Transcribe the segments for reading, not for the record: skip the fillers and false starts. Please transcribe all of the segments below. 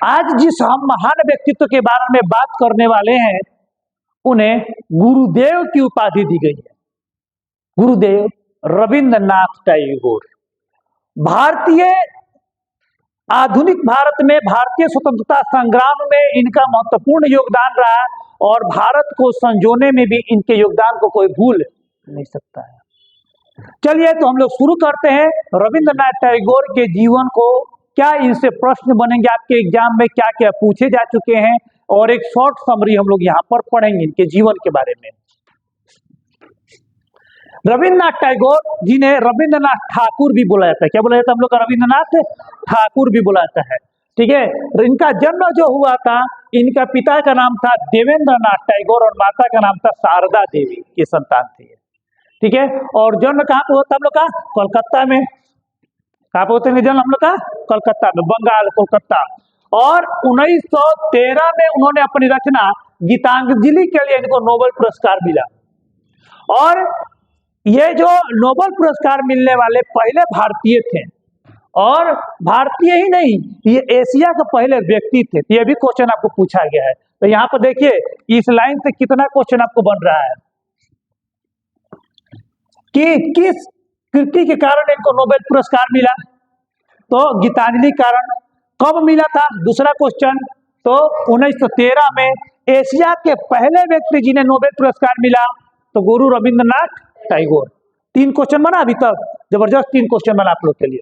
आज जिस हम महान व्यक्तित्व के बारे में बात करने वाले हैं, उन्हें गुरुदेव की उपाधि दी गई है। गुरुदेव रविंद्रनाथ टैगोर। भारतीय आधुनिक भारत में भारतीय स्वतंत्रता संग्राम में इनका महत्वपूर्ण योगदान रहा और भारत को संजोने में भी इनके योगदान को कोई भूल नहीं सकता है। चलिए तो हम लोग शुरू करते हैं रविंद्रनाथ टैगोर के जीवन को। क्या इनसे प्रश्न बनेंगे आपके एग्जाम में, क्या क्या पूछे जा चुके हैं, और एक शॉर्ट समरी हम लोग यहाँ पर पढ़ेंगे इनके जीवन के बारे में। रविंद्रनाथ टैगोर जिन्हें रविंद्रनाथ ठाकुर भी बोला जाता है, क्या बोला जाता है हम लोग का? रविंद्रनाथ ठाकुर भी बोला जाता है, ठीक है। इनका जन्म जो हुआ था, इनका पिता का नाम था देवेंद्रनाथ टैगोर और माता का नाम था शारदा देवी की संतान थी, ठीक है। और जन्म कहाँ पे होता है हम लोग का? कोलकाता में। कहाँ पे होते हैं जन्म हम लोग का? कोलकाता में, बंगाल, कोलकाता। और 1913 में उन्होंने अपनी रचना गीतांजलि के लिए इनको नोबेल पुरस्कार मिला। और ये जो नोबेल पुरस्कार मिलने वाले पहले भारतीय थे, और भारतीय ही नहीं, ये एशिया के पहले व्यक्ति थे। ये भी क्वेश्चन आपको पूछा गया है। तो यहाँ पर देखिए इस लाइन से कितना क्वेश्चन आपको बन रहा है कि किस कृति के कारण इनको नोबेल पुरस्कार मिला। तो गीतांजलि कारण। कब मिला था? दूसरा क्वेश्चन, तो 1913 में। एशिया के पहले व्यक्ति जिन्हें नोबेल पुरस्कार मिला, तो गुरु रविंद्रनाथ टैगोर। 3 क्वेश्चन बना अभी तक, जबरदस्त 3 क्वेश्चन बना आप लोग के लिए।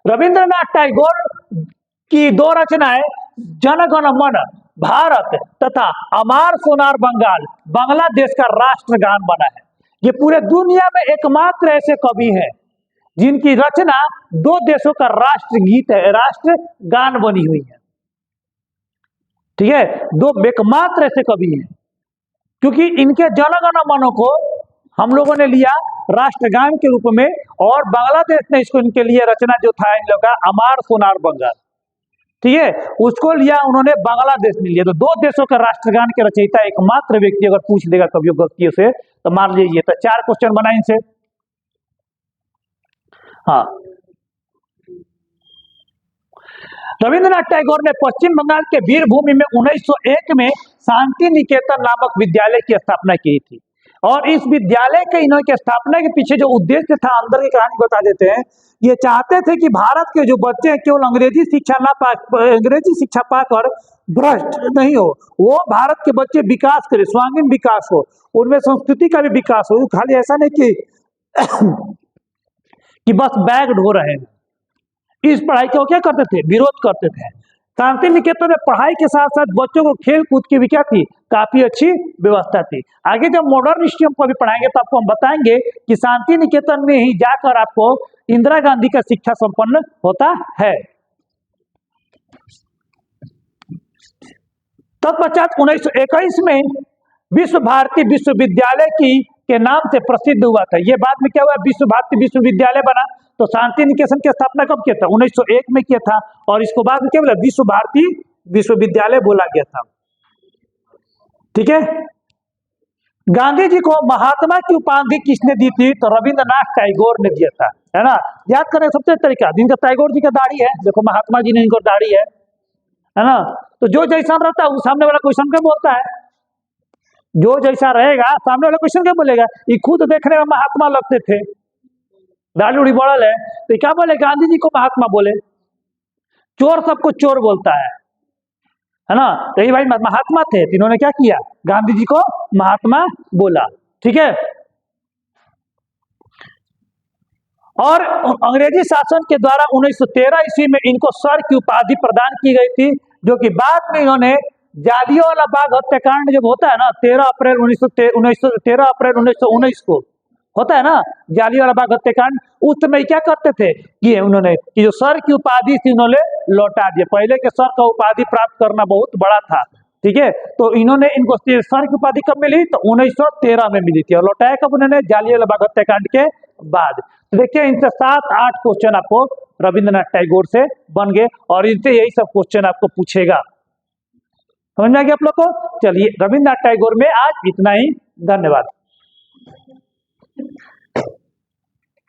रविंद्रनाथ टैगोर की 2 रचनाएं जन गण मन भारत तथा अमार सोनार बंगाल बांग्लादेश का राष्ट्रगान बना है। ये पूरे दुनिया में एकमात्र ऐसे कवि हैं जिनकी रचना 2 देशों का राष्ट्रगीत है, राष्ट्रगान बनी हुई है, ठीक है। 2 एकमात्र ऐसे कवि हैं, क्योंकि इनके जन गण मन को हम लोगों ने लिया राष्ट्रगान के रूप में, और बांग्लादेश ने इसको इनके लिए रचना जो था इन लोग का अमार सोनार बंगाल, ठीक है, उसको लिया उन्होंने, बांग्लादेश ने लिया। तो 2 देशों का राष्ट्रगान के रचयिता एकमात्र व्यक्ति अगर पूछ देगा कभी गलतियों से तो मान लीजिए। तो 4 क्वेश्चन बना इनसे। हाँ, रविंद्रनाथ टैगोर ने पश्चिम बंगाल के वीरभूमि में 1901 में शांति निकेतन नामक विद्यालय की स्थापना की थी। और इस विद्यालय के इन्होंने स्थापना के पीछे जो उद्देश्य था, अंदर की कहानी बता देते हैं। ये चाहते थे कि भारत के जो बच्चे हैं केवल अंग्रेजी शिक्षा पाकर भ्रष्ट नहीं हो, वो भारत के बच्चे विकास करें, सर्वांगीण विकास हो, उनमें संस्कृति का भी विकास हो। खाली ऐसा नहीं कि बस बैग ढो रहे हैं। इस पढ़ाई को क्या करते थे? विरोध करते थे। शांति निकेतन में पढ़ाई के साथ साथ बच्चों को खेल कूद की भी क्या थी? काफी अच्छी व्यवस्था थी। आगे जब मॉडर्न हिस्ट्री को भी पढ़ाएंगे तो आपको हम बताएंगे कि शांति निकेतन में ही जाकर आपको इंदिरा गांधी का शिक्षा संपन्न होता है। तत्पश्चात 1921 में विश्व भारती विश्वविद्यालय के नाम से प्रसिद्ध हुआ था। ये बाद में क्या हुआ? विश्व भारती विश्वविद्यालय बना। तो शांति निकेतन की स्थापना कब किया था? 1901 में किया था, और इसको बाद में क्या बोला? विश्व भारती विश्वविद्यालय बोला गया था, ठीक है। गांधी जी को महात्मा की उपाधि किसने दी थी? तो रविंद्रनाथ टैगोर ने दिया था, है ना। याद करने का सबसे तरीका, जिनका टैगोर जी का दाढ़ी है, देखो महात्मा जी ने इनको दाढ़ी है ना। तो जो जैसा रहता है वो सामने वाला क्वेश्चन क्या बोलता है? जो जैसा रहेगा सामने वाला क्वेश्चन क्या बोलेगा? ये खुद देखने में महात्मा लगते थे, दाढ़ी उड़ी बढ़ल है, तो क्या बोले? गांधी जी को महात्मा बोले। चोर सबको चोर बोलता है ना। तो ये भाई महात्मा थे, तो इन्होंने क्या किया? गांधी जी को महात्मा बोला, ठीक है। और अंग्रेजी शासन के द्वारा 1913 ईस्वी में इनको सर की उपाधि प्रदान की गई थी, जो कि बाद में इन्होंने जालियांवाला बाग हत्याकांड जब होता है ना, 13 अप्रैल 1919 को होता है ना जालियांवाला बाग हत्याकांड, उस समय क्या करते थे कि उन्होंने कि जो सर की उपाधि थी उन्होंने लौटा दिया। पहले के सर का उपाधि प्राप्त करना बहुत बड़ा था, ठीक है। तो इन्होंने इनको सर की उपाधि कब मिली? तो 1913 में मिली थी, और लौटाया कब उन्होंने? जालियांवाला बाग हत्याकांड के बाद। तो देखिए इनसे 7-8 क्वेश्चन आपको रविंद्रनाथ टैगोर से बन गए, और इनसे यही सब क्वेश्चन आपको पूछेगा। समझ में आ गया आप लोग को? चलिए, रविंद्रनाथ टैगोर में आज इतना ही। धन्यवाद।